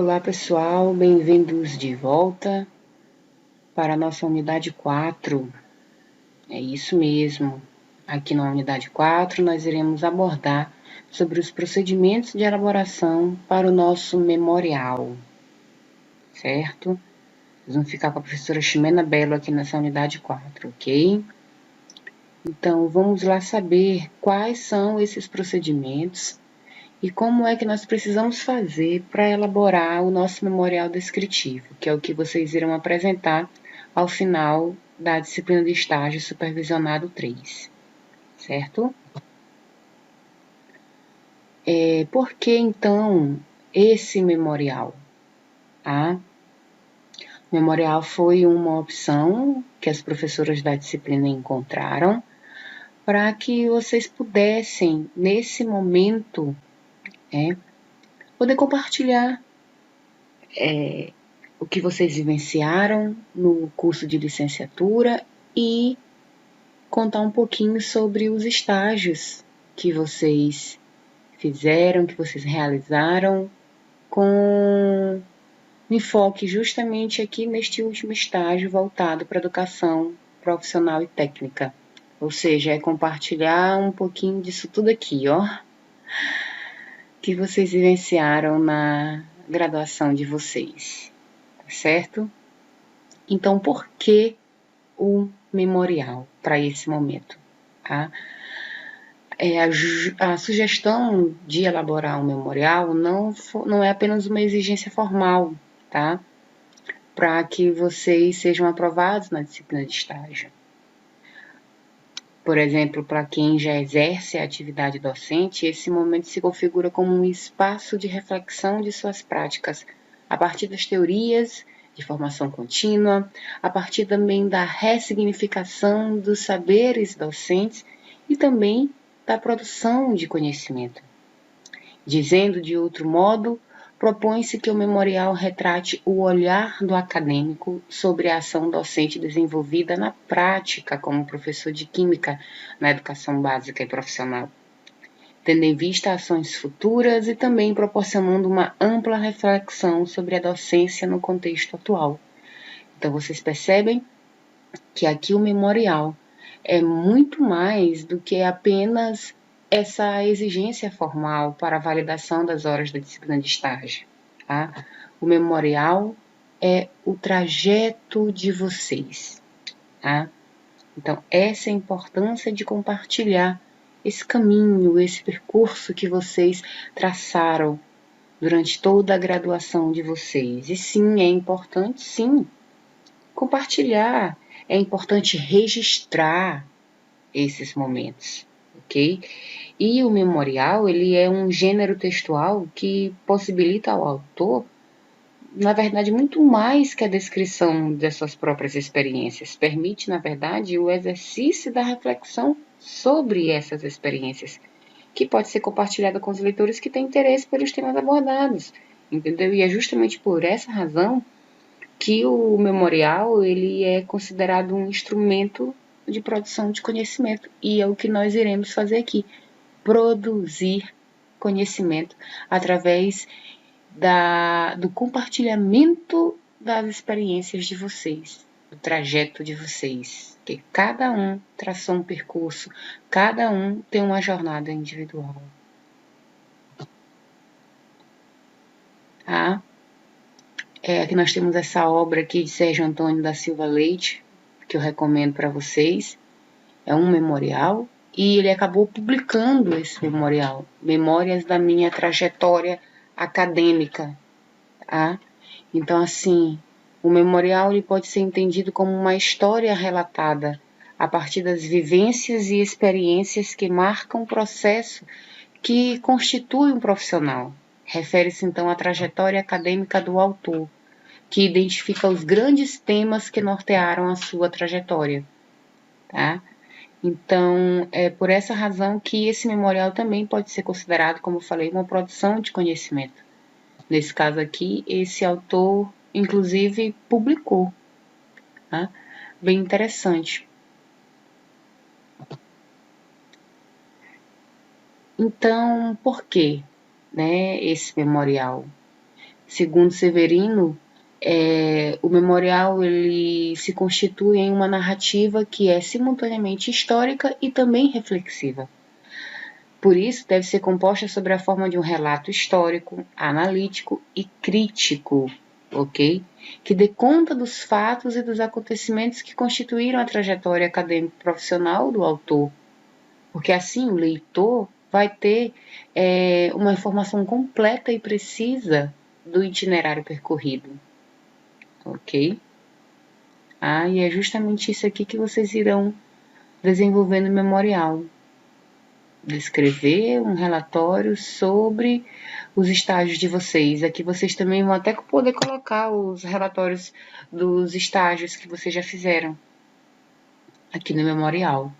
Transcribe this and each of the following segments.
Olá pessoal, bem-vindos de volta para a nossa unidade 4. É isso mesmo, aqui na unidade 4 nós iremos abordar sobre os procedimentos de elaboração para o nosso memorial, certo? Nós vamos ficar com a professora Ximena Belo aqui nessa unidade 4, ok? Então vamos lá saber quais são esses procedimentos e como é que nós precisamos fazer para elaborar o nosso memorial descritivo, que é o que vocês irão apresentar ao final da disciplina de estágio supervisionado 3, certo? Por que, então, esse memorial? O memorial foi uma opção que as professoras da disciplina encontraram para que vocês pudessem, nesse momento, poder compartilhar o que vocês vivenciaram no curso de licenciatura e contar um pouquinho sobre os estágios que vocês fizeram, que vocês realizaram, com enfoque justamente aqui neste último estágio voltado para a educação profissional e técnica. Ou seja, é compartilhar um pouquinho disso tudo aqui, ó, que vocês vivenciaram na graduação de vocês, tá certo? Então, por que o memorial para esse momento? Tá? A sugestão de elaborar um memorial não é apenas uma exigência formal, tá? Para que vocês sejam aprovados na disciplina de estágio. Por exemplo, para quem já exerce a atividade docente, esse momento se configura como um espaço de reflexão de suas práticas, a partir das teorias de formação contínua, a partir também da ressignificação dos saberes docentes e também da produção de conhecimento. Dizendo de outro modo, propõe-se que o memorial retrate o olhar do acadêmico sobre a ação docente desenvolvida na prática como professor de química na educação básica e profissional, tendo em vista ações futuras e também proporcionando uma ampla reflexão sobre a docência no contexto atual. Então, vocês percebem que aqui o memorial é muito mais do que apenas essa exigência formal para a validação das horas da disciplina de estágio. Tá? O memorial é o trajeto de vocês. Tá? Então, essa é a importância de compartilhar esse caminho, esse percurso que vocês traçaram durante toda a graduação de vocês. E sim, é importante, sim, compartilhar, é importante registrar esses momentos, ok? E o memorial, ele é um gênero textual que possibilita ao autor, na verdade, muito mais que a descrição das suas próprias experiências. Permite, na verdade, o exercício da reflexão sobre essas experiências, que pode ser compartilhada com os leitores que têm interesse pelos temas abordados, entendeu? E é justamente por essa razão que o memorial, ele é considerado um instrumento de produção de conhecimento, e é o que nós iremos fazer aqui, produzir conhecimento através do compartilhamento das experiências de vocês, do trajeto de vocês, que cada um traçou um percurso, cada um tem uma jornada individual. Tá? Aqui nós temos essa obra aqui de Sérgio Antônio da Silva Leite, que eu recomendo para vocês. É um memorial e ele acabou publicando esse memorial, Memórias da Minha Trajetória Acadêmica. Tá? Então, assim, o memorial ele pode ser entendido como uma história relatada a partir das vivências e experiências que marcam o processo que constitui um profissional. Refere-se, então, à trajetória acadêmica do autor, que identifica os grandes temas que nortearam a sua trajetória. Tá? Então, é por essa razão que esse memorial também pode ser considerado, como eu falei, uma produção de conhecimento. Nesse caso aqui, esse autor, inclusive, publicou. Tá? Bem interessante. Então, por que, esse memorial? Segundo Severino, o memorial ele se constitui em uma narrativa que é simultaneamente histórica e também reflexiva. Por isso, deve ser composta sobre a forma de um relato histórico, analítico e crítico, ok? Que dê conta dos fatos e dos acontecimentos que constituíram a trajetória acadêmico-profissional do autor, porque assim o leitor vai ter uma informação completa e precisa do itinerário percorrido, ok? E é justamente isso aqui que vocês irão desenvolver no memorial. Descrever um relatório sobre os estágios de vocês. Aqui vocês também vão até poder colocar os relatórios dos estágios que vocês já fizeram aqui no memorial.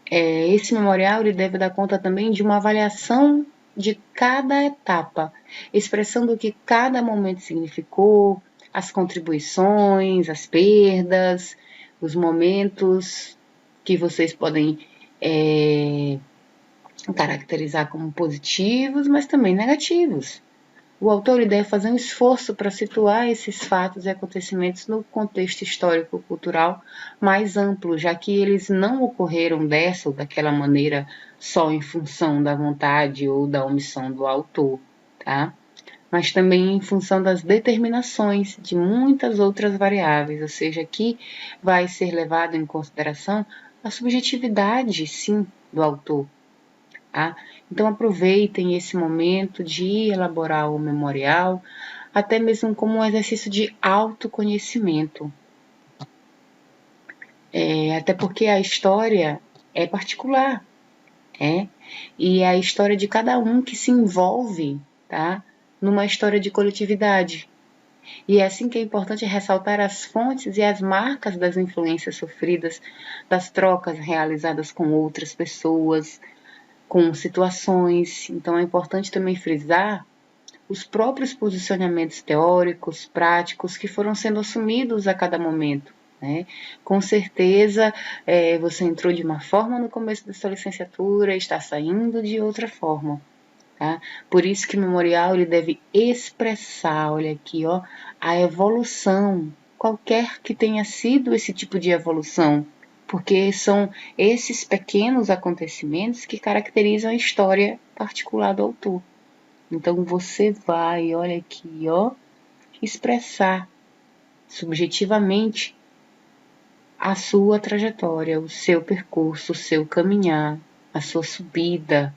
Esse memorial ele deve dar conta também de uma avaliação de cada etapa, expressando o que cada momento significou, as contribuições, as perdas, os momentos que vocês podem caracterizar como positivos, mas também negativos. O autor deve fazer um esforço para situar esses fatos e acontecimentos no contexto histórico-cultural mais amplo, já que eles não ocorreram dessa ou daquela maneira só em função da vontade ou da omissão do autor, tá? Mas também em função das determinações de muitas outras variáveis, ou seja, aqui vai ser levado em consideração a subjetividade, sim, do autor. Tá? Então aproveitem esse momento de elaborar o memorial, até mesmo como um exercício de autoconhecimento. Até porque a história é particular, e é a história de cada um que se envolve, tá? Numa história de coletividade. E é assim que é importante ressaltar as fontes e as marcas das influências sofridas, das trocas realizadas com outras pessoas, com situações. Então é importante também frisar os próprios posicionamentos teóricos, práticos que foram sendo assumidos a cada momento. Né? Com certeza você entrou de uma forma no começo da sua licenciatura e está saindo de outra forma. Tá? Por isso que o memorial ele deve expressar, olha aqui, ó, a evolução, qualquer que tenha sido esse tipo de evolução, porque são esses pequenos acontecimentos que caracterizam a história particular do autor. Então você vai, olha aqui, ó, expressar subjetivamente a sua trajetória, o seu percurso, o seu caminhar, a sua subida,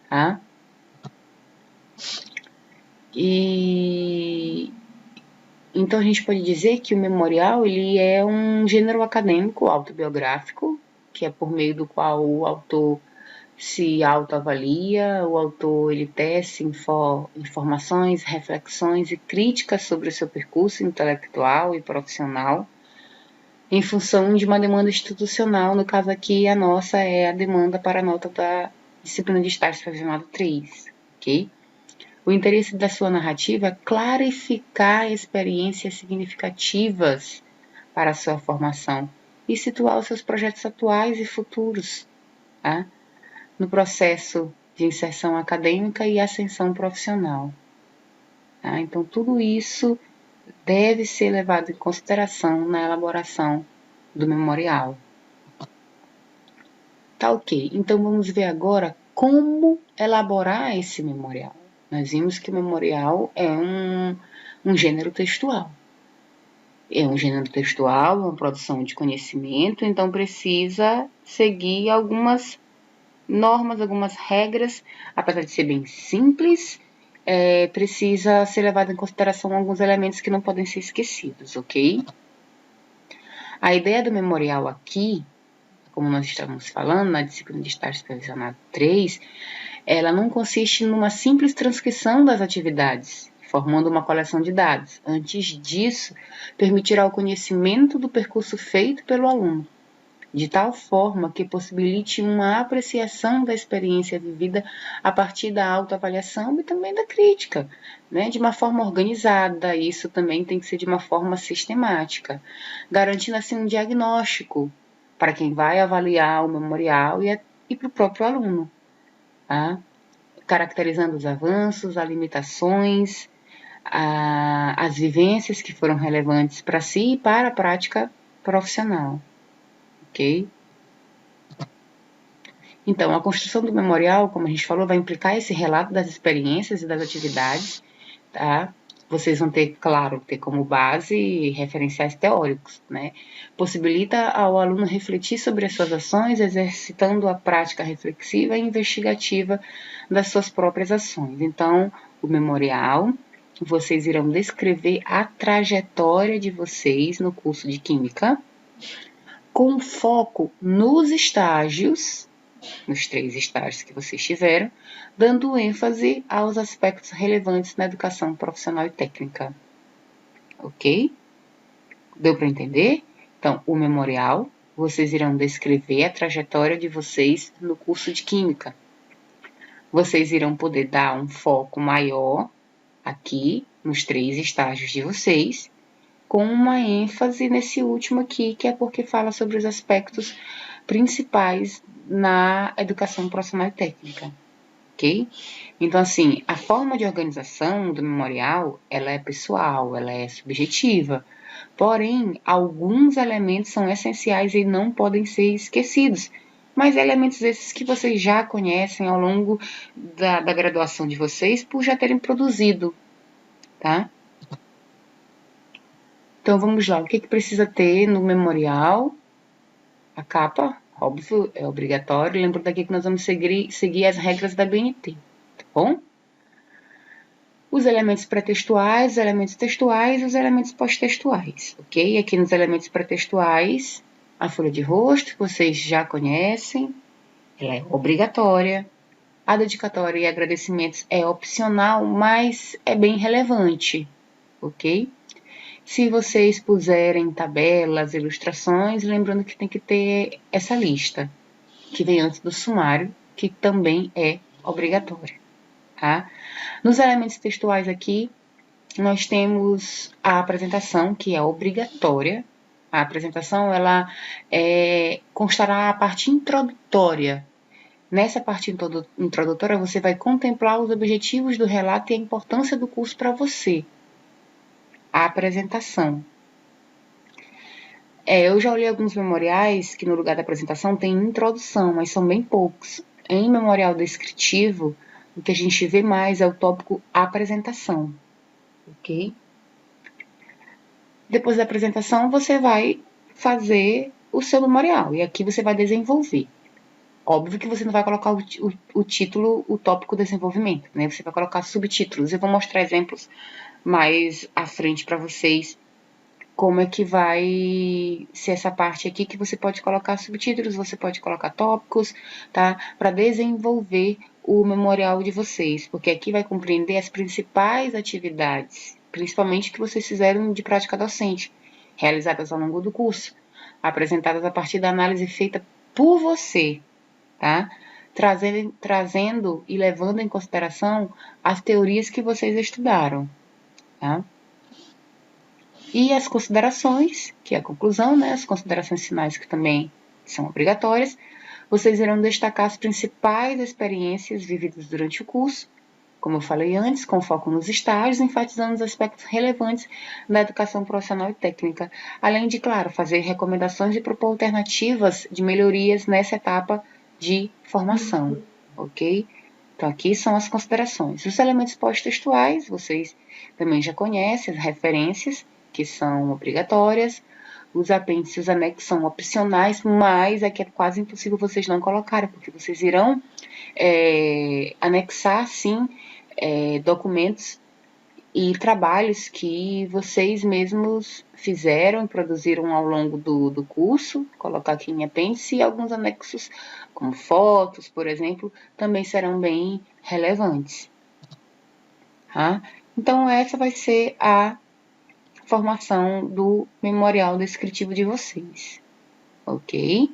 tá? E então a gente pode dizer que o memorial ele é um gênero acadêmico autobiográfico, que é por meio do qual o autor se autoavalia, o autor ele tece informações, reflexões e críticas sobre o seu percurso intelectual e profissional, em função de uma demanda institucional, no caso aqui a nossa é a demanda para a nota da disciplina de estágio supervisionado 3, ok? O interesse da sua narrativa é clarificar experiências significativas para a sua formação e situar os seus projetos atuais e futuros, tá? No processo de inserção acadêmica e ascensão profissional. Tá? Então, tudo isso deve ser levado em consideração na elaboração do memorial. Tá ok. Então, vamos ver agora como elaborar esse memorial. Nós vimos que o memorial é um gênero textual. É um gênero textual, uma produção de conhecimento, então precisa seguir algumas normas, algumas regras, apesar de ser bem simples, precisa ser levado em consideração alguns elementos que não podem ser esquecidos, ok? A ideia do memorial aqui, como nós estamos falando, na disciplina de estágio supervisionado 3, ela não consiste numa simples transcrição das atividades, formando uma coleção de dados. Antes disso, permitirá o conhecimento do percurso feito pelo aluno, de tal forma que possibilite uma apreciação da experiência vivida a partir da autoavaliação e também da crítica, né? De uma forma organizada. Isso também tem que ser de uma forma sistemática, garantindo assim um diagnóstico para quem vai avaliar o memorial e para o próprio aluno. Tá? caracterizando os avanços, as limitações, as vivências que foram relevantes para si e para a prática profissional, ok? Então, a construção do memorial, como a gente falou, vai implicar esse relato das experiências e das atividades, tá? Vocês vão ter, claro, ter como base referenciais teóricos, né? Possibilita ao aluno refletir sobre as suas ações, exercitando a prática reflexiva e investigativa das suas próprias ações. Então, o memorial, vocês irão descrever a trajetória de vocês no curso de Química, com foco nos estágios, nos 3 estágios que vocês tiveram, dando ênfase aos aspectos relevantes na educação profissional e técnica. Ok? Deu para entender? Então, o memorial, vocês irão descrever a trajetória de vocês no curso de Química. Vocês irão poder dar um foco maior aqui, nos 3 estágios de vocês, com uma ênfase nesse último aqui, que é porque fala sobre os aspectos principais na educação profissional e técnica, ok? Então, assim, a forma de organização do memorial, ela é pessoal, ela é subjetiva, porém, alguns elementos são essenciais e não podem ser esquecidos, mas elementos esses que vocês já conhecem ao longo da graduação de vocês por já terem produzido, tá? Então, vamos lá. O que precisa ter no memorial? A capa, óbvio, é obrigatório. Lembra daqui que nós vamos seguir as regras da BNT, tá bom? Os elementos pré-textuais, os elementos textuais e os elementos pós-textuais, ok? Aqui nos elementos pré-textuais, a folha de rosto, que vocês já conhecem, ela é obrigatória. A dedicatória e agradecimentos é opcional, mas é bem relevante, ok? Se vocês puserem tabelas, ilustrações, lembrando que tem que ter essa lista, que vem antes do sumário, que também é obrigatória, tá? Nos elementos textuais aqui, nós temos a apresentação, que é obrigatória. A apresentação, ela constará a parte introdutória. Nessa parte introdutória, você vai contemplar os objetivos do relato e a importância do curso para você. A apresentação. Eu já olhei alguns memoriais que no lugar da apresentação tem introdução, mas são bem poucos. Em memorial descritivo, o que a gente vê mais é o tópico apresentação, ok? Depois da apresentação, você vai fazer o seu memorial, e aqui você vai desenvolver. Óbvio que você não vai colocar o título, o tópico desenvolvimento, né? Você vai colocar subtítulos. Eu vou mostrar exemplos mais à frente para vocês como é que vai ser essa parte aqui, que você pode colocar subtítulos, você pode colocar tópicos, tá? Para desenvolver o memorial de vocês, porque aqui vai compreender as principais atividades, principalmente que vocês fizeram de prática docente, realizadas ao longo do curso, apresentadas a partir da análise feita por você, tá? Trazendo e levando em consideração as teorias que vocês estudaram, tá? E as considerações, que é a conclusão, né? As considerações finais que também são obrigatórias. Vocês irão destacar as principais experiências vividas durante o curso, como eu falei antes, com foco nos estágios, enfatizando os aspectos relevantes da educação profissional e técnica, além de, claro, fazer recomendações e propor alternativas de melhorias nessa etapa de formação, ok? Então, aqui são as considerações. Os elementos pós-textuais, vocês também já conhecem, as referências, que são obrigatórias. Os apêndices e os anexos são opcionais, mas é que é quase impossível vocês não colocarem, porque vocês irão anexar, sim, documentos e trabalhos que vocês mesmos fizeram e produziram ao longo do curso, colocar aqui em apêndice, e alguns anexos, como fotos, por exemplo, também serão bem relevantes. Tá? Então, essa vai ser a formação do memorial descritivo de vocês, ok?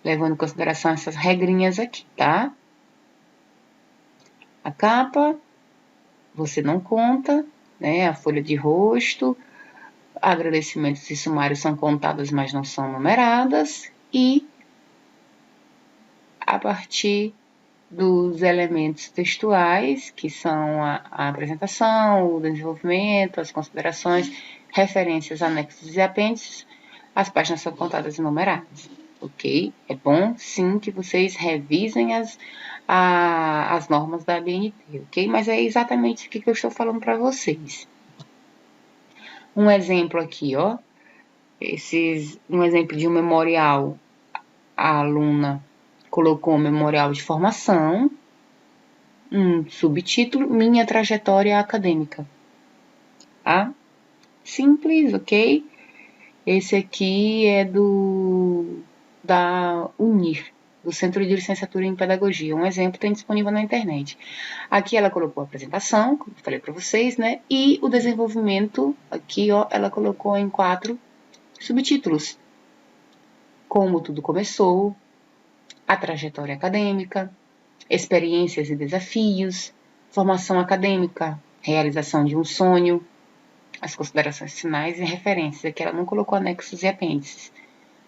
Levando em consideração essas regrinhas aqui, tá? A capa, você não conta, né? A folha de rosto, agradecimentos e sumários são contadas, mas não são numeradas, e a partir dos elementos textuais, que são a apresentação, o desenvolvimento, as considerações, referências, anexos e apêndices. As páginas são contadas e numeradas, ok? É bom, sim, que vocês revisem as normas da ABNT, ok? Mas é exatamente isso que eu estou falando para vocês. Um exemplo aqui, ó. Um exemplo de um memorial. A aluna colocou um memorial de formação, um subtítulo, Minha Trajetória Acadêmica. Tá? Simples, ok? Esse aqui é da UNIR, do Centro de Licenciatura em Pedagogia. Um exemplo tem disponível na internet. Aqui ela colocou a apresentação, como eu falei para vocês, né? E o desenvolvimento, aqui, ó, ela colocou em 4 subtítulos. Como tudo começou, a trajetória acadêmica, experiências e desafios, formação acadêmica, realização de um sonho, as considerações finais e referências. Aqui ela não colocou anexos e apêndices,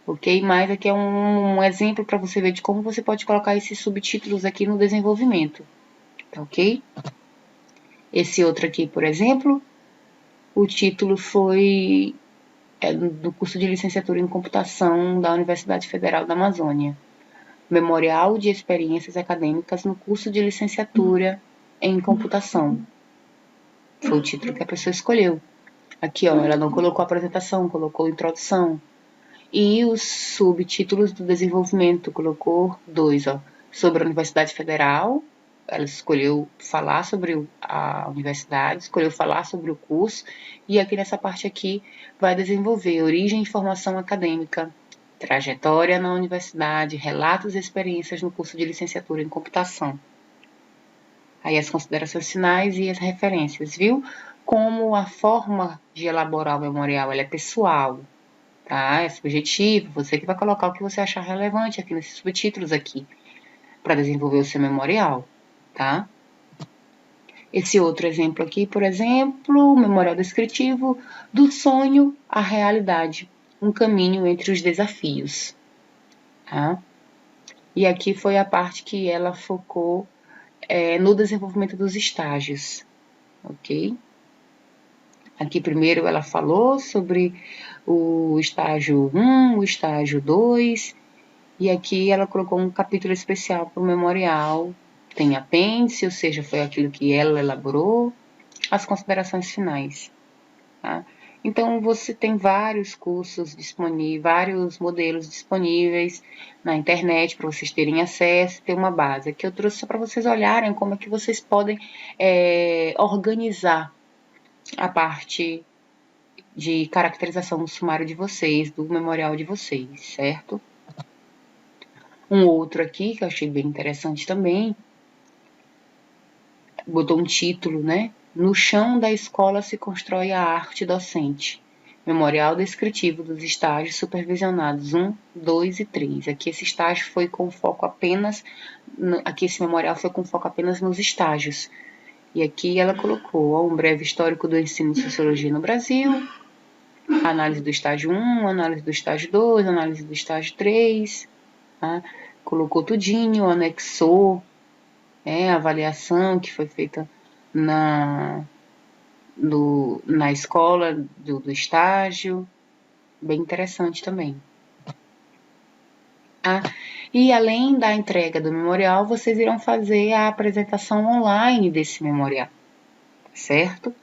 ok? Mas aqui é um exemplo para você ver de como você pode colocar esses subtítulos aqui no desenvolvimento, tá ok? Esse outro aqui, por exemplo, o título foi do curso de licenciatura em computação da Universidade Federal da Amazônia. Memorial de Experiências Acadêmicas no curso de licenciatura em computação. Foi o título que a pessoa escolheu. Aqui, ó, ela não colocou apresentação, colocou introdução. E os subtítulos do desenvolvimento, colocou 2, ó. Sobre a Universidade Federal, ela escolheu falar sobre a universidade, escolheu falar sobre o curso. E aqui nessa parte aqui vai desenvolver origem e formação acadêmica, trajetória na universidade, relatos e experiências no curso de licenciatura em computação. Aí as considerações finais e as referências, viu? Como a forma de elaborar o memorial ela é pessoal, tá? É subjetivo, você que vai colocar o que você achar relevante aqui nesses subtítulos aqui, para desenvolver o seu memorial, tá? Esse outro exemplo aqui, por exemplo, o memorial descritivo do sonho à realidade, um caminho entre os desafios, tá? E aqui foi a parte que ela focou no desenvolvimento dos estágios, ok? Aqui primeiro ela falou sobre o estágio 1, o estágio 2, e aqui ela colocou um capítulo especial para o memorial. Tem apêndice, ou seja, foi aquilo que ela elaborou, as considerações finais. Tá? Então, você tem vários cursos disponíveis, vários modelos disponíveis na internet para vocês terem acesso e ter uma base. Aqui eu trouxe só para vocês olharem como é que vocês podem organizar a parte de caracterização do sumário de vocês, do memorial de vocês, certo? Um outro aqui que eu achei bem interessante também, botou um título, né? No chão da escola se constrói a arte docente. Memorial descritivo dos estágios supervisionados 1, 2 e 3. Aqui esse estágio foi com foco apenas, aqui esse memorial foi com foco apenas nos estágios. E aqui ela colocou um breve histórico do ensino de sociologia no Brasil, análise do estágio 1, análise do estágio 2, análise do estágio 3, tá? Colocou tudinho, anexou a avaliação que foi feita na escola do estágio, bem interessante também. E além da entrega do memorial, vocês irão fazer a apresentação online desse memorial, certo?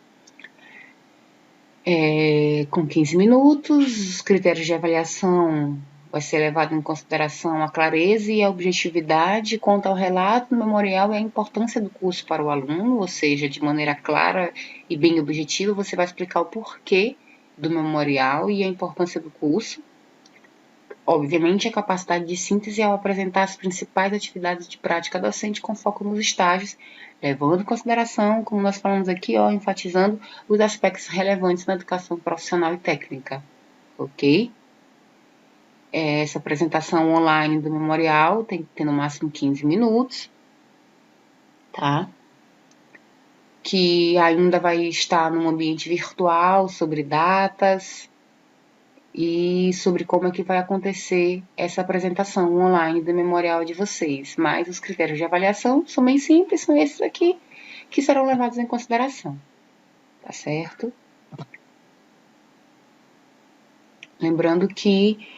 Com 15 minutos, os critérios de avaliação vai ser levado em consideração a clareza e a objetividade quanto ao relato do memorial e a importância do curso para o aluno, ou seja, de maneira clara e bem objetiva, você vai explicar o porquê do memorial e a importância do curso. Obviamente, a capacidade de síntese ao apresentar as principais atividades de prática docente com foco nos estágios, levando em consideração, como nós falamos aqui, enfatizando os aspectos relevantes na educação profissional e técnica, ok? Essa apresentação online do memorial tem que ter no máximo 15 minutos, tá? Que ainda vai estar num ambiente virtual sobre datas e e sobre como é que vai acontecer essa apresentação online do memorial de vocês. Mas os critérios de avaliação são bem simples, são esses aqui que serão levados em consideração, tá certo? Lembrando que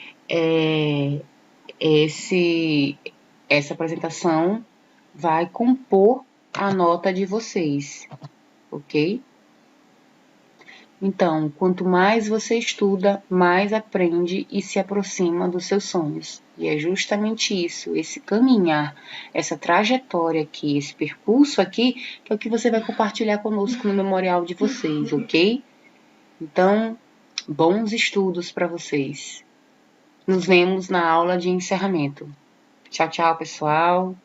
essa apresentação vai compor a nota de vocês, ok? Então, quanto mais você estuda, mais aprende e se aproxima dos seus sonhos. E é justamente isso, esse caminhar, essa trajetória aqui, esse percurso aqui, que é o que você vai compartilhar conosco no memorial de vocês, ok? Então, bons estudos para vocês. Nos vemos na aula de encerramento. Tchau, tchau, pessoal.